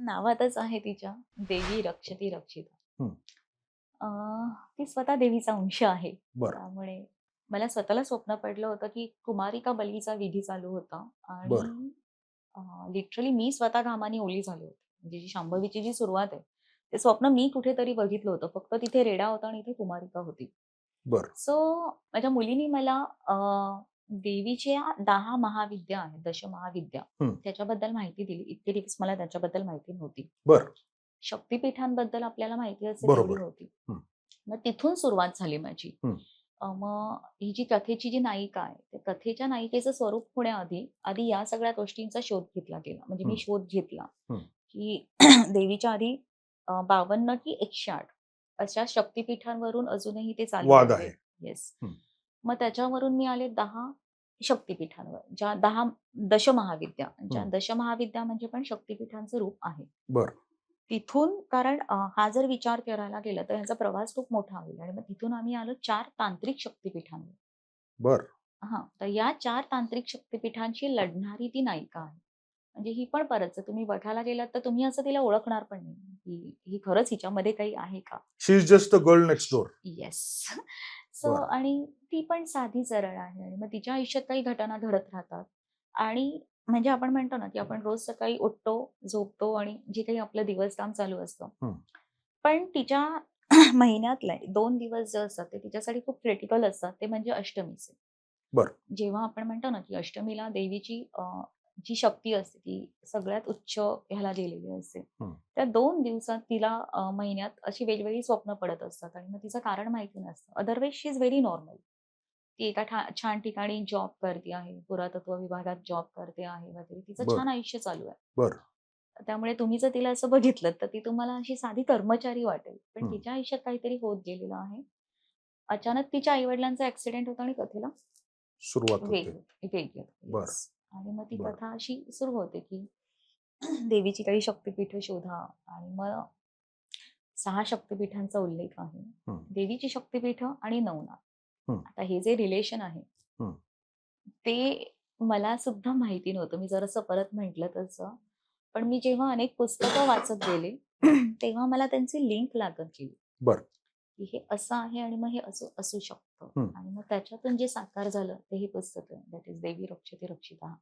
नावातच आहे तिच्या, देवी रक्षती रक्षिता. हं. अ, ती स्वतः देवीचा अंश आहे. बरं, त्यामुळे मला स्वतःला स्वप्न पडलं होतं, की कुमारिका बलीचा विधी चालू होता बरं. आणि लिटरली मी स्वतः घामाने ओली झाले होते. म्हणजे जी शांभवीची जी सुरुवात आहे, ते स्वप्न मी कुठेतरी बघितलं होतं. फक्त तिथे रेडा होता आणि इथे कुमारिका होती. बरं. सो माझ्या मुलीनी मला देवीच्या 10 महाविद्या आहेत, दशमहाविद्या हं. त्याच्याबद्दल माहिती दिली. इतके दिवस मला त्याच्याबद्दल माहिती नव्हती. बरं. शक्तिपीठांबद्दल आपल्याला माहिती असेल तेवढी बरोबर. होती. हं, मग तिथून सुरुवात झाली माझी. हं. मग ही जी कथेची जी नायिका आहे, त्या कथेच्या नायिकेचं स्वरूप होण्याआधी आधी या सगळ्या गोष्टींचा शोध घेतला गेला. म्हणजे मी हं, शोध घेतला, हं. की देवीच्या आधी 52 की 108 अशा शक्तिपीठांवरून अजूनही ते चालू वाद आहे. आहे. येस. हं. मग त्याच्यावरून मी आले 10 शक्तिपीठांवर, ज्या 10 दशमहाविद्या, ज्या हं. दशमहाविद्या म्हणजे पण शक्तिपीठांचं रूप आहे. बरं. तिथून कारण हा जर विचार करायला गेला तर ह्याचा प्रवास खूप मोठा होईल आणि मग तिथून आम्ही आलो 4 तांत्रिक शक्तिपीठांवर. बरं. हां, तर या 4 तांत्रिक शक्तिपीठांशी लढणारी ती नायिका आहे. म्हणजे ही पण परत जर तुम्ही बघायला गेलात तर तुम्ही असं तिला ओळखणार पण नाही, की ही खरंच हिच्यामध्ये काही आहे का? She is just the girl next door. Yes. So बरं. आणि ती पण साधी सरळ आहे आणि मग तिच्या आयुष्यात काही घटना घडत राहतात आणि म्हणजे आपण म्हणतो ना, की आपण रोज सकाळी उठतो, झोपतो आणि जे काही आपलं दिवसकाम चालू असतं. हं. पण तिच्या महिन्यातले 2 दिवस जे असतात ते तिच्यासाठी खूप क्रिटिकल असतात. ते म्हणजे अष्टमीचे. बरं. जेव्हा आपण म्हणतो ना, की अष्टमीला देवीची जी शक्ती असते ती सगळ्यात उच्च ह्याला गेलेली असते. हं. त्या 2 दिवसात तिला महिन्यात अशी वेगवेगळी स्वप्न पडत असतात आणि मग तिचं कारण माहिती नसतं. Otherwise she is very normal. ती एका छान ठिकाणी जॉब करते आहे, पुरातत्व विभागात जॉब करते आहे वगैरे. तिचं बरं, छान आयुष्य चालू आहे. बरं. त्यामुळे तुम्ही जर तिला असं बघितलत, तर ती तुम्हाला अशी साधी कर्मचारी वाटेल. पण हं. तिच्या आयुष्यात काहीतरी होत गेलेलं आहे. अचानक तिच्या आई-वडिलांचा ॲक्सिडेंट होतो आणि कथेला सुरुवात वेग होते. वेग येतो. बरं, येस. आणि मग ती बरं. कथा अशी सुरू होते, की देवीची काही शक्तिपीठं शोधा आणि मग 6 शक्तिपीठांचा उल्लेख आहे. हं, देवीची शक्तिपीठं आणि नवनाथ. हं, आता हे जे रिलेशन आहे, हं. ते मला सुद्धा माहिती नव्हतं. मी जरासं परत म्हटलं तसं. पण मी जेव्हा अनेक पुस्तकं वाचत गेले, तेव्हा मला त्यांची लिंक लागत गेली, बरं. की हे असं आहे आणि मग हे असं असू शकतं. हं. आणि मग त्याच्यातून जे साकार झालं ते ही पुस्तक आहे. दॅट इज देवी रक्षती रक्षिता.